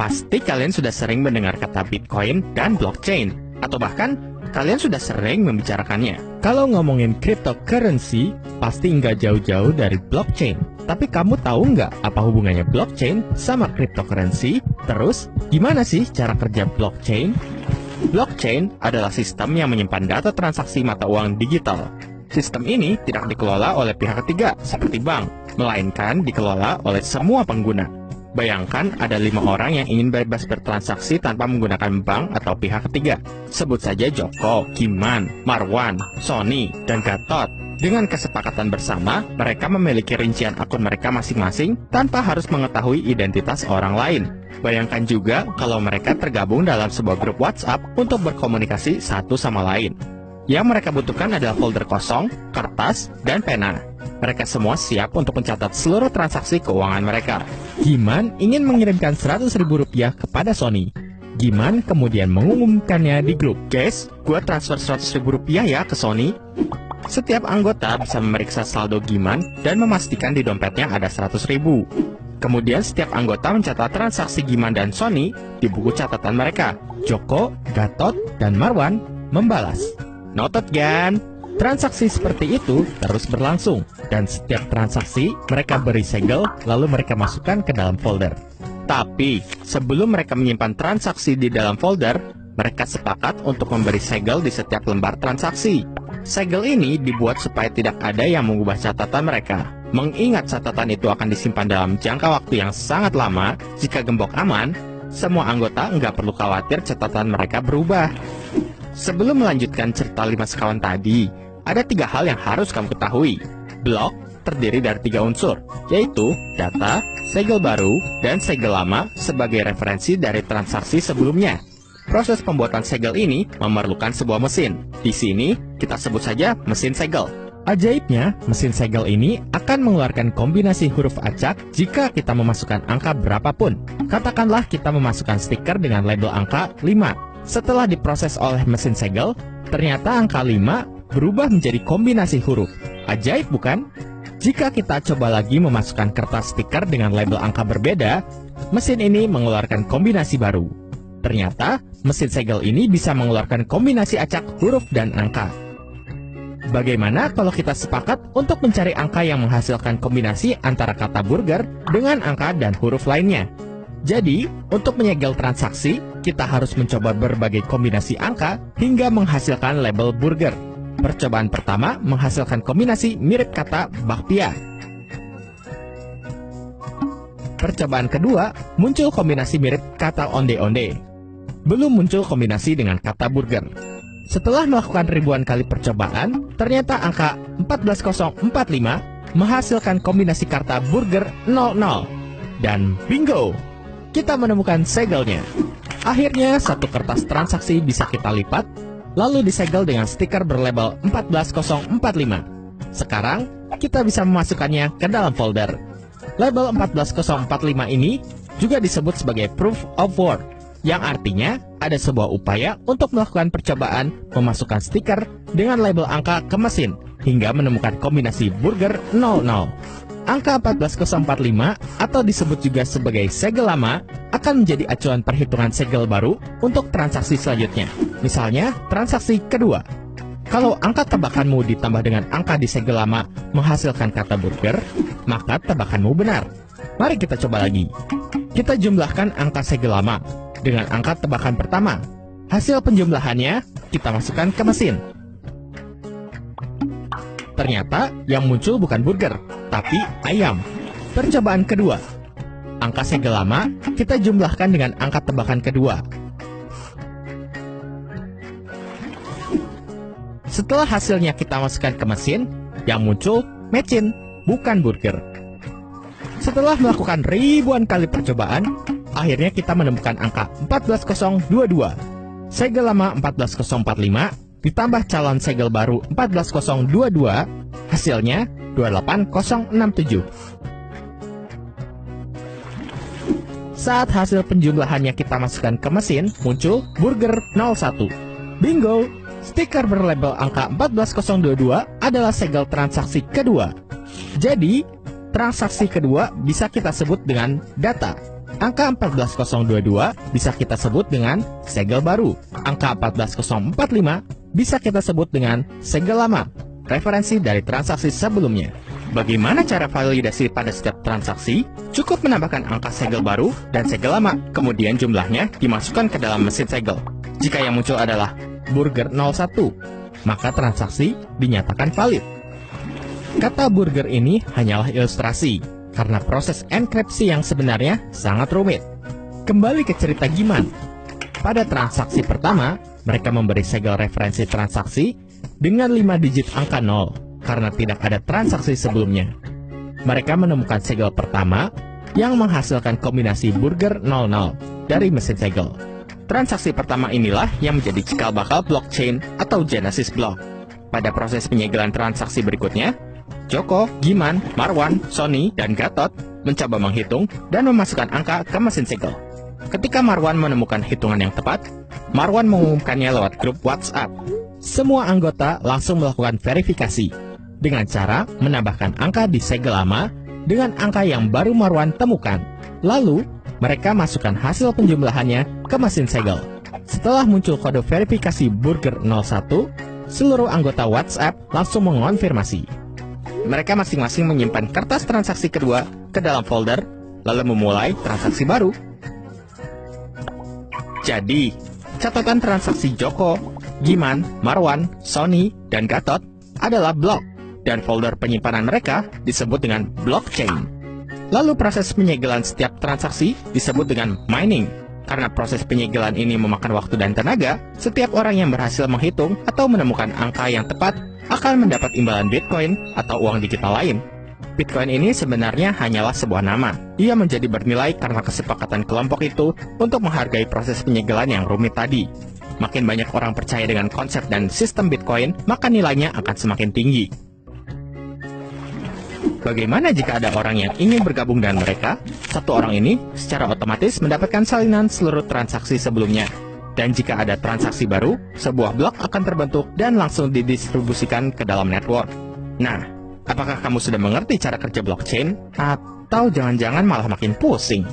Pasti kalian sudah sering mendengar kata Bitcoin dan blockchain, atau bahkan kalian sudah sering membicarakannya. Kalau ngomongin cryptocurrency, pasti nggak jauh-jauh dari blockchain. Tapi kamu tahu nggak apa hubungannya blockchain sama cryptocurrency? Terus, gimana sih cara kerja blockchain? Blockchain adalah sistem yang menyimpan data transaksi mata uang digital. Sistem ini tidak dikelola oleh pihak ketiga seperti bank, melainkan dikelola oleh semua pengguna. Bayangkan ada 5 orang yang ingin bebas bertransaksi tanpa menggunakan bank atau pihak ketiga. Sebut saja Joko, Giman, Marwan, Sony, dan Gatot. Dengan kesepakatan bersama, mereka memiliki rincian akun mereka masing-masing tanpa harus mengetahui identitas orang lain. Bayangkan juga kalau mereka tergabung dalam sebuah grup WhatsApp untuk berkomunikasi satu sama lain. Yang mereka butuhkan adalah folder kosong, kertas, dan pena. Mereka semua siap untuk mencatat seluruh transaksi keuangan mereka. Giman ingin mengirimkan Rp100.000 kepada Sony. Giman kemudian mengumumkannya di grup. Guys, gua transfer Rp100.000 ya ke Sony. Setiap anggota bisa memeriksa saldo Giman dan memastikan di dompetnya ada Rp100.000. Kemudian setiap anggota mencatat transaksi Giman dan Sony di buku catatan mereka. Joko, Gatot, dan Marwan membalas. Noted kan? Transaksi seperti itu terus berlangsung, dan setiap transaksi mereka beri segel, lalu mereka masukkan ke dalam folder. Tapi, sebelum mereka menyimpan transaksi di dalam folder, mereka sepakat untuk memberi segel di setiap lembar transaksi. Segel ini dibuat supaya tidak ada yang mengubah catatan mereka. Mengingat catatan itu akan disimpan dalam jangka waktu yang sangat lama, jika gembok aman, semua anggota nggak perlu khawatir catatan mereka berubah. Sebelum melanjutkan cerita 5 sekawan tadi, ada 3 hal yang harus kamu ketahui. Blok terdiri dari 3 unsur, yaitu data, segel baru, dan segel lama sebagai referensi dari transaksi sebelumnya. Proses pembuatan segel ini memerlukan sebuah mesin. Di sini, kita sebut saja mesin segel. Ajaibnya, mesin segel ini akan mengeluarkan kombinasi huruf acak jika kita memasukkan angka berapapun. Katakanlah kita memasukkan stiker dengan label angka 5. Setelah diproses oleh mesin segel, ternyata angka 5 berubah menjadi kombinasi huruf. Ajaib bukan? Jika kita coba lagi memasukkan kertas stiker dengan label angka berbeda, mesin ini mengeluarkan kombinasi baru. Ternyata, mesin segel ini bisa mengeluarkan kombinasi acak huruf dan angka. Bagaimana kalau kita sepakat untuk mencari angka yang menghasilkan kombinasi antara kata burger dengan angka dan huruf lainnya? Jadi, untuk menyegel transaksi, kita harus mencoba berbagai kombinasi angka hingga menghasilkan label burger. Percobaan pertama menghasilkan kombinasi mirip kata bakpia. Percobaan kedua muncul kombinasi mirip kata onde-onde. Belum muncul kombinasi dengan kata burger. Setelah melakukan ribuan kali percobaan, ternyata angka 14045 menghasilkan kombinasi kata burger 00. Dan bingo! Kita menemukan segelnya. Akhirnya, satu kertas transaksi bisa kita lipat, lalu disegel dengan stiker berlabel 14045. Sekarang, kita bisa memasukkannya ke dalam folder. Label 14045 ini juga disebut sebagai proof of work, yang artinya ada sebuah upaya untuk melakukan percobaan memasukkan stiker dengan label angka ke mesin, hingga menemukan kombinasi burger 00. Angka 14045 atau disebut juga sebagai segel lama akan menjadi acuan perhitungan segel baru untuk transaksi selanjutnya. Misalnya, transaksi kedua. Kalau angka tebakanmu ditambah dengan angka di segel lama menghasilkan kata burger, maka tebakanmu benar. Mari kita coba lagi. Kita jumlahkan angka segel lama dengan angka tebakan pertama. Hasil penjumlahannya kita masukkan ke mesin. Ternyata yang muncul bukan burger, tapi ayam. Percobaan kedua. Angka segel lama kita jumlahkan dengan angka tebakan kedua. Setelah hasilnya kita masukkan ke mesin, yang muncul mecin, bukan burger. Setelah melakukan ribuan kali percobaan, akhirnya kita menemukan angka 14022. Segel lama 14045 ditambah calon segel baru 14022, hasilnya 28067. Saat hasil penjumlahannya kita masukkan ke mesin, muncul burger 01. Bingo! Stiker berlabel angka 14022 adalah segel transaksi kedua. Jadi, transaksi kedua bisa kita sebut dengan data. Angka 14022 bisa kita sebut dengan segel baru. Angka 14045 bisa kita sebut dengan segel lama, referensi dari transaksi sebelumnya. Bagaimana cara validasi pada setiap transaksi? Cukup menambahkan angka segel baru dan segel lama, kemudian jumlahnya dimasukkan ke dalam mesin segel. Jika yang muncul adalah burger 01, maka transaksi dinyatakan valid. Kata burger ini hanyalah ilustrasi, karena proses enkripsi yang sebenarnya sangat rumit. Kembali ke cerita Giman. Pada transaksi pertama, mereka memberi segel referensi transaksi dengan 5 digit angka 0, karena tidak ada transaksi sebelumnya. Mereka menemukan segel pertama yang menghasilkan kombinasi burger 00 dari mesin segel. Transaksi pertama inilah yang menjadi cikal bakal blockchain atau Genesis block. Pada proses penyegelan transaksi berikutnya, Joko, Giman, Marwan, Sony, dan Gatot mencoba menghitung dan memasukkan angka ke mesin segel. Ketika Marwan menemukan hitungan yang tepat, Marwan mengumumkannya lewat grup WhatsApp. Semua anggota langsung melakukan verifikasi dengan cara menambahkan angka di segel lama dengan angka yang baru Marwan temukan. Lalu, mereka masukkan hasil penjumlahannya ke mesin segel. Setelah muncul kode verifikasi burger 01, seluruh anggota WhatsApp langsung mengonfirmasi. Mereka masing-masing menyimpan kertas transaksi kedua ke dalam folder, lalu memulai transaksi baru. Jadi, catatan transaksi Joko, Giman, Marwan, Sony, dan Gatot adalah blok, dan folder penyimpanan mereka disebut dengan blockchain. Lalu proses penyegelan setiap transaksi disebut dengan mining. Karena proses penyegelan ini memakan waktu dan tenaga, setiap orang yang berhasil menghitung atau menemukan angka yang tepat akan mendapat imbalan Bitcoin atau uang digital lain. Bitcoin ini sebenarnya hanyalah sebuah nama. Ia menjadi bernilai karena kesepakatan kelompok itu untuk menghargai proses penyegelan yang rumit tadi. Makin banyak orang percaya dengan konsep dan sistem Bitcoin, maka nilainya akan semakin tinggi. Bagaimana jika ada orang yang ingin bergabung dengan mereka? Satu orang ini secara otomatis mendapatkan salinan seluruh transaksi sebelumnya. Dan jika ada transaksi baru, sebuah blok akan terbentuk dan langsung didistribusikan ke dalam network. Nah, apakah kamu sudah mengerti cara kerja blockchain? Atau jangan-jangan malah makin pusing?